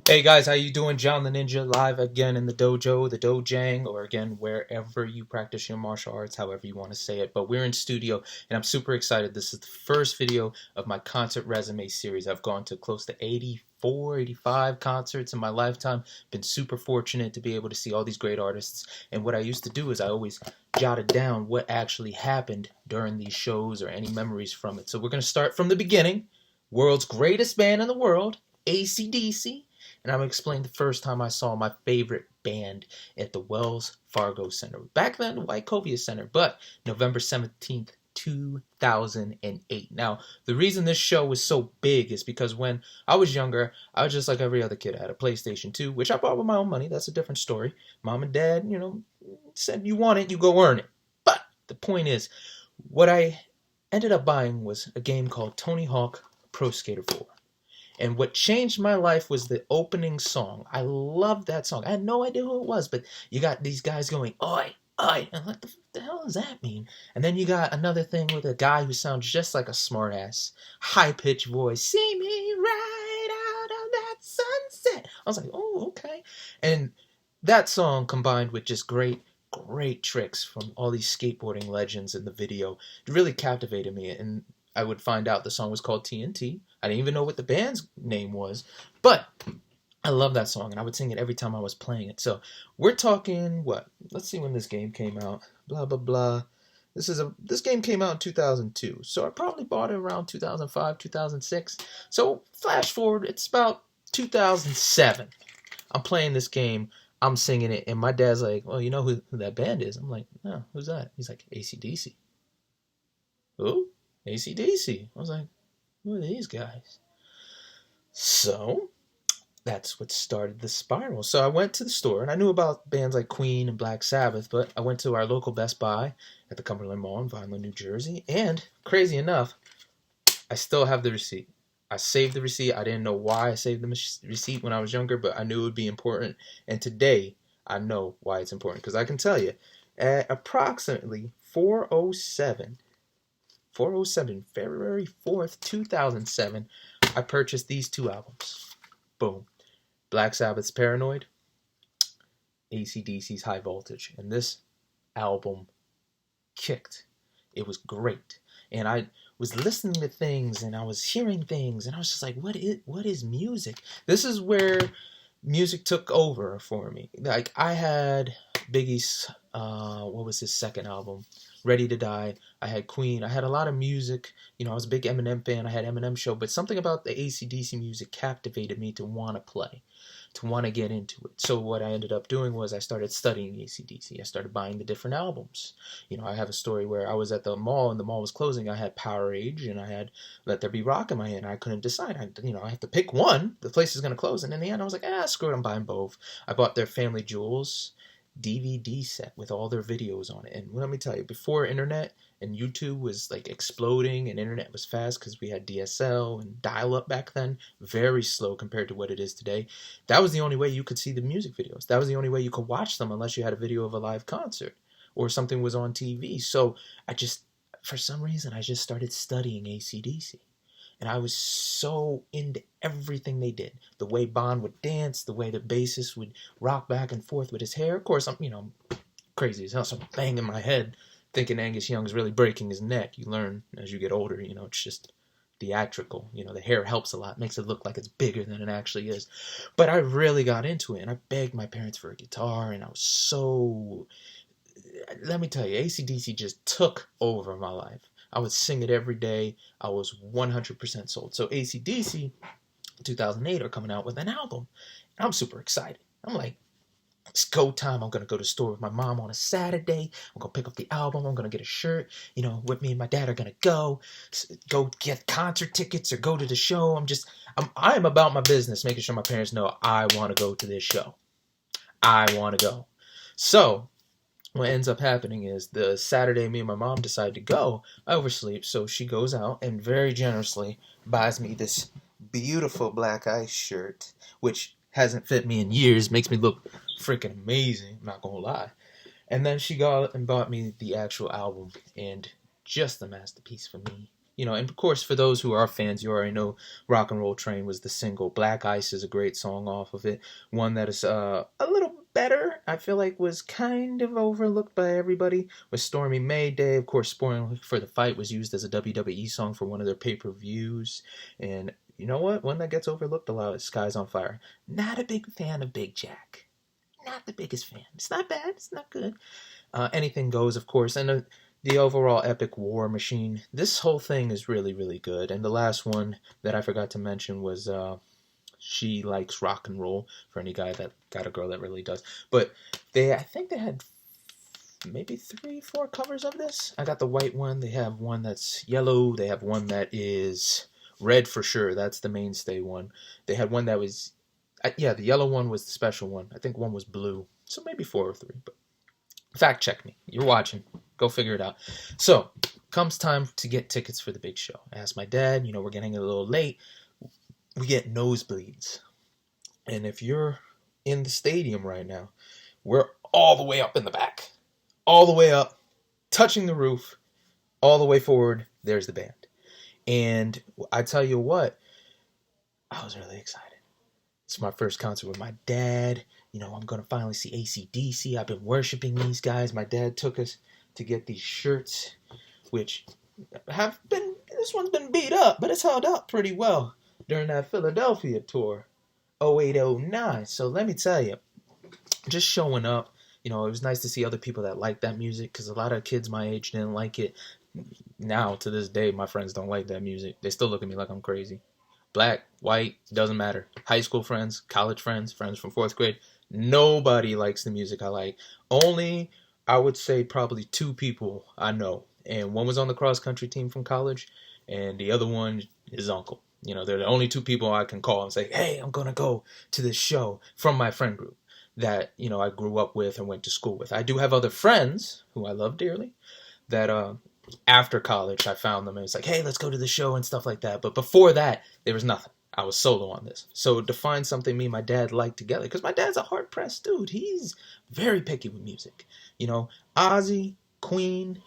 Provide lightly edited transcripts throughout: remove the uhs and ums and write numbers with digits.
Hey guys, how you doing? John the Ninja live again in the dojo, the dojang, or again wherever you practice your martial arts, however you want to say it. But we're in studio, and I'm super excited. This is the first video of my concert resume series. I've gone to close to 84, 85 concerts in my lifetime. Been super fortunate to be able to see all these great artists. And what I used to do is I always jotted down what actually happened during these shows or any memories from it. So we're going to start from the beginning. World's greatest band in the world, ACDC. And I'm going to explain the first time I saw my favorite band at the Wells Fargo Center. Back then, the Wachovia Center, but November 17th, 2008. Now, the reason this show was so big is because when I was younger, I was just like every other kid. I had a PlayStation 2, which I bought with my own money. That's a different story. Mom and dad, said you want it, you go earn it. But the point is, what I ended up buying was a game called Tony Hawk Pro Skater 4. And what changed my life was the opening song. I loved that song. I had no idea who it was, but you got these guys going, oi, oi. And what the hell does that mean? And then you got another thing with a guy who sounds just like a smartass, high-pitched voice. See me right out of that sunset. I was like, oh, okay. And that song combined with just great tricks from all these skateboarding legends in the video really captivated me. And I would find out the song was called TNT. I didn't even know what the band's name was, but I love that song, and I would sing it every time I was playing it. So we're talking what? Let's see when this game came out. Blah blah blah. This game came out in 2002, so I probably bought it around 2005, 2006. So flash forward, it's about 2007. I'm playing this game. I'm singing it, and my dad's like, "Well, you know who that band is?" I'm like, "No, who's that?" He's like, "ACDC." Who? ACDC. I was like, who are these guys? So that's what started the spiral. So I went to the store, and I knew about bands like Queen and Black Sabbath, but I went to our local Best Buy at the Cumberland Mall in Vineland, New Jersey, and crazy enough, I still have the receipt. I saved the receipt. I didn't know why I saved the receipt when I was younger, but I knew it would be important, and today I know why it's important, because I can tell you, at approximately 4:07, February 4th, 2007, I purchased these two albums. Boom. Black Sabbath's Paranoid, ACDC's High Voltage. And this album kicked. It was great. And I was listening to things, and I was hearing things, and I was just like, what is music? This is where music took over for me. Like, I had Biggie's, what was his second album? Ready to Die. I had Queen. I had a lot of music. I was a big Eminem fan. I had Eminem Show. But something about the AC/DC music captivated me to want to play, to want to get into it. So what I ended up doing was I started studying AC/DC. I started buying the different albums. I have a story where I was at the mall, and the mall was closing. I had Power Age, and I had Let There Be Rock in my hand. I couldn't decide. I have to pick one. The place is going to close. And in the end, I was like, screw it. I'm buying both. I bought their Family Jewels DVD set with all their videos on it. And let me tell you, before internet and YouTube was like exploding and internet was fast because we had DSL and dial-up back then, very slow compared to what it is today, that was the only way you could see the music videos. That was the only way you could watch them unless you had a video of a live concert or something was on TV. So for some reason, I just started studying ACDC. And I was so into everything they did. The way Bon would dance, the way the bassist would rock back and forth with his hair. Of course, I'm crazy as hell, so I'm banging my head thinking Angus Young's really breaking his neck. You learn as you get older, it's just theatrical. The hair helps a lot, makes it look like it's bigger than it actually is. But I really got into it, and I begged my parents for a guitar, and I was so... Let me tell you, AC/DC just took over my life. I would sing it every day. I was 100% sold. So AC/DC, 2008, are coming out with an album. And I'm super excited. I'm like, it's go time. I'm going to go to the store with my mom on a Saturday. I'm going to pick up the album. I'm going to get a shirt. With me and my dad are going to go get concert tickets or go to the show. I'm about my business, making sure my parents know I want to go to this show. I want to go. So what ends up happening is the Saturday me and my mom decide to go, I oversleep, so she goes out and very generously buys me this beautiful black ice shirt, which hasn't fit me in years, makes me look freaking amazing, I'm not gonna lie. And then she got and bought me the actual album, and just a masterpiece for me. And of course, for those who are fans, you already know Rock and Roll Train was the single. Black Ice is a great song off of it. One that is a little better, I feel like was kind of overlooked by everybody, was Stormy Mayday. Of course, Spoiling for the Fight was used as a WWE song for one of their pay-per-views. And you know what? One that gets overlooked a lot is Skies on Fire. Not a big fan of Big Jack. Not the biggest fan. It's not bad. It's not good. Anything Goes, of course. And the overall epic War Machine. This whole thing is really, really good. And the last one that I forgot to mention was She Likes Rock and Roll, for any guy that got a girl that really does. But I think they had maybe 3, 4 covers of this. I got the white one. They have one that's yellow. They have one that is red for sure. That's the mainstay one. They had one that was, the yellow one was the special one. I think one was blue. So maybe 4 or 3. But fact check me. You're watching. Go figure it out. So, comes time to get tickets for the big show. I asked my dad, we're getting a little late. We get nosebleeds. And if you're in the stadium right now, we're all the way up in the back. All the way up, touching the roof, all the way forward, there's the band. And I tell you what, I was really excited. It's my first concert with my dad. I'm going to finally see ACDC. I've been worshiping these guys. My dad took us to get these shirts, which this one's been beat up, but it's held up pretty well during that Philadelphia tour, 0809. So let me tell you, just showing up, it was nice to see other people that like that music, because a lot of kids my age didn't like it. Now, to this day, my friends don't like that music. They still look at me like I'm crazy. Black, white, doesn't matter. High school friends, college friends, friends from 4th grade. Nobody likes the music I like. Only, I would say, probably 2 people I know. And one was on the cross-country team from college, and the other one is uncle. They're the only 2 people I can call and say, hey, I'm going to go to this show from my friend group that, I grew up with and went to school with. I do have other friends who I love dearly that after college I found them and it's like, hey, let's go to the show and stuff like that. But before that, there was nothing. I was solo on this. So to find something me and my dad like together, because my dad's a hard-pressed dude. He's very picky with music. Ozzy, Queen,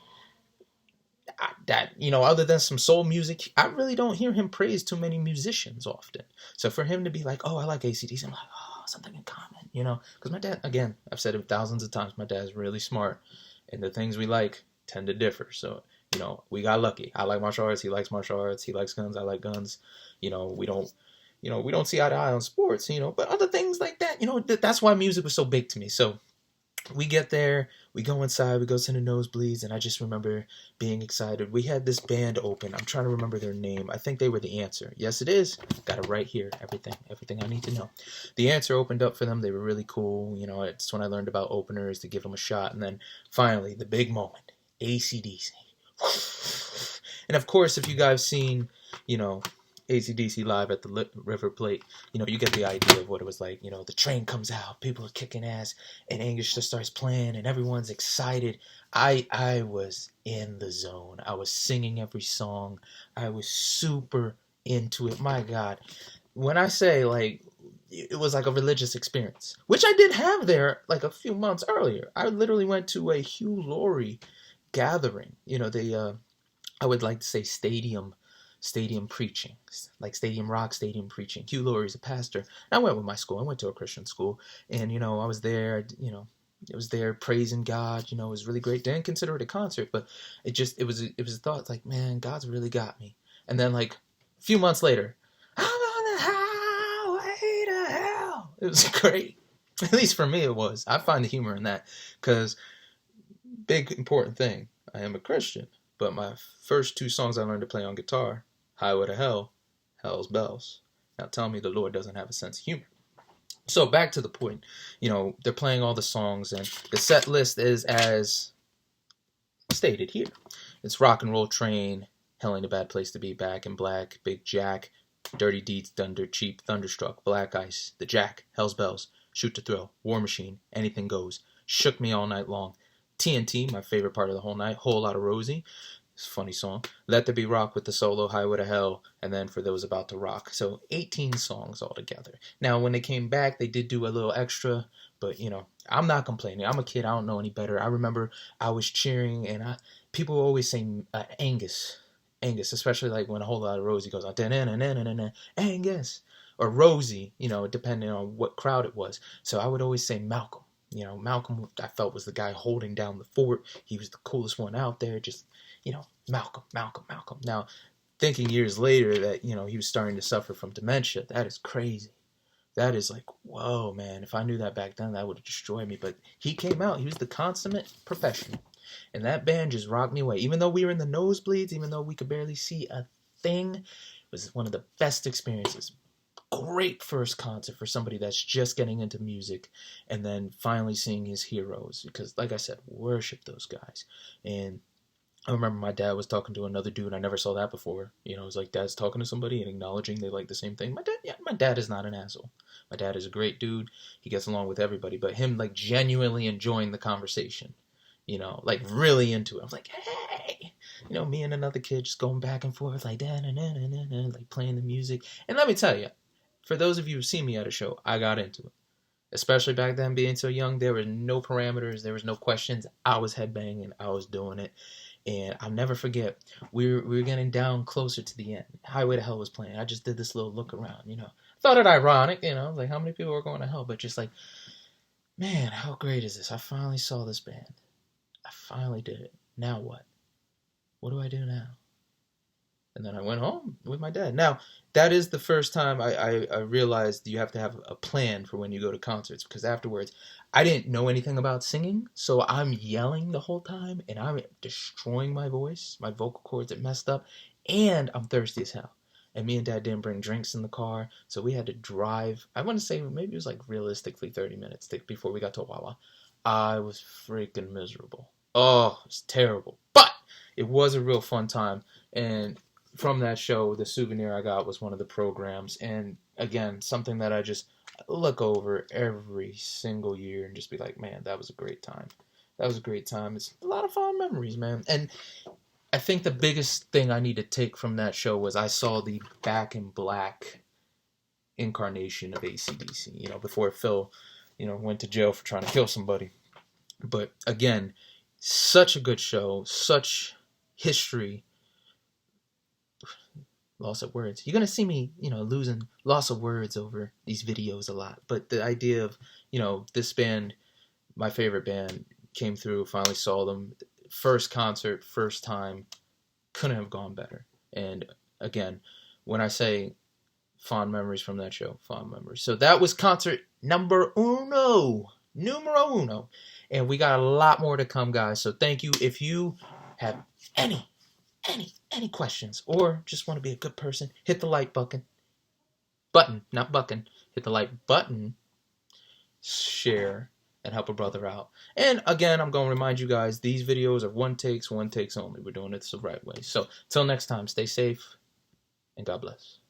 other than some soul music, I really don't hear him praise too many musicians often. So for him to be like, oh, I like ACDC, I'm like, oh, something in common, Because my dad, again, I've said it thousands of times, my dad's really smart. And the things we like tend to differ. So, we got lucky. I like martial arts. He likes martial arts. He likes guns. I like guns. We don't see eye to eye on sports, but other things like that, that's why music was so big to me. So we get there, we go inside, we go to the nosebleeds, and I just remember being excited. We had this band open. I'm trying to remember their name. I think they were The Answer. Yes, it is. Got it right here. Everything I need to know. The Answer opened up for them. They were really cool. It's when I learned about openers, to give them a shot. And then finally, the big moment, ACDC. And of course, if you guys seen, ACDC live at the River Plate, you get the idea of what it was like. The train comes out, people are kicking ass, and Angus just starts playing, and everyone's excited. I was in the zone. I was singing every song. I was super into it. My God. When I say, it was like a religious experience, which I did have there, a few months earlier. I literally went to a Hugh Laurie gathering. I would like to say stadium preaching, like stadium rock, stadium preaching. Hugh Laurie's a pastor. I went with my school. I went to a Christian school, and I was there. It was there praising God. It was really great. Didn't consider it a concert, but it was a thought like, man, God's really got me. And then a few months later, I'm on the highway to hell. It was great. At least for me, it was. I find the humor in that, because big important thing. I am a Christian, but my first 2 songs I learned to play on guitar, Highway to Hell, Hell's Bells. Now tell me the Lord doesn't have a sense of humor. So back to the point, they're playing all the songs, and the set list is as stated here. It's Rock and Roll Train, Hell Ain't a Bad Place to Be, Back in Black, Big Jack, Dirty Deeds Done Dirt Cheap, Thunderstruck, Black Ice, The Jack, Hell's Bells, Shoot to Thrill, War Machine, Anything Goes, Shook Me All Night Long, TNT, my favorite part of the whole night, Whole Lotta Rosie, it's a funny song, Let There Be Rock with the solo, Highway to Hell, and then For Those About to Rock. So 18 songs altogether. Now, when they came back, they did do a little extra, but, I'm not complaining. I'm a kid. I don't know any better. I remember I was cheering, and people always say Angus. Angus, especially like when A Whole Lot of Rosie goes on, Angus, or Rosie, you know, depending on what crowd it was. So I would always say Malcolm. You know, Malcolm, I felt, was the guy holding down the fort. He was the coolest one out there. Just, you know, Malcolm, Malcolm, Malcolm. Now, thinking years later that, you know, he was starting to suffer from dementia, that is crazy. That is like, whoa, man. If I knew that back then, that would have destroyed me. But he came out. He was the consummate professional. And that band just rocked me away. Even though we were in the nosebleeds, even though we could barely see a thing, it was one of the best experiences. Great first concert for somebody that's just getting into music, and then finally seeing his heroes. Because, like I said, worship those guys. And I remember my dad was talking to another dude. I never saw that before. You know, it was like dad's talking to somebody and acknowledging they like the same thing. My dad is not an asshole. My dad is a great dude. He gets along with everybody. But him, like, genuinely enjoying the conversation. You know, like, really into it. I was like, hey! You know, me and another kid just going back and forth, like, like, playing the music. And let me tell you, for those of you who've seen me at a show, I got into it. Especially back then, being so young, there were no parameters. There was no questions. I was headbanging. I was doing it. And I'll never forget, we were getting down closer to the end. Highway to Hell was playing. I just did this little look around, you know. Thought it ironic, you know, like how many people are going to hell, but just like, man, how great is this? I finally saw this band. I finally did it. Now what? What do I do now? And then I went home with my dad. Now, that is the first time I realized you have to have a plan for when you go to concerts, because afterwards, I didn't know anything about singing, so I'm yelling the whole time, and I'm destroying my voice. My vocal cords are messed up, and I'm thirsty as hell. And me and Dad didn't bring drinks in the car, so we had to drive. I want to say maybe it was like realistically 30 minutes before we got to Wawa. I was freaking miserable. Oh, it was terrible. But it was a real fun time, and from that show, the souvenir I got was one of the programs. And again, something that I just look over every single year and just be like, man, that was a great time. That was a great time. It's a lot of fond memories, man. And I think the biggest thing I need to take from that show was I saw the Back in Black incarnation of ACDC, you know, before Phil, you know, went to jail for trying to kill somebody. But again, such a good show, such history. Loss of words. You're going to see me, you know, losing loss of words over these videos a lot. But the idea of, you know, this band, my favorite band, came through, finally saw them. First concert, first time, couldn't have gone better. And again, when I say fond memories from that show, fond memories. So that was concert numero uno. And we got a lot more to come, guys. So thank you. If you have any questions, or just want to be a good person, hit the like button, not bucking, hit the like button, share, and help a brother out. And again, I'm going to remind you guys, these videos are one takes only. We're doing it the right way. So, till next time, stay safe, and God bless.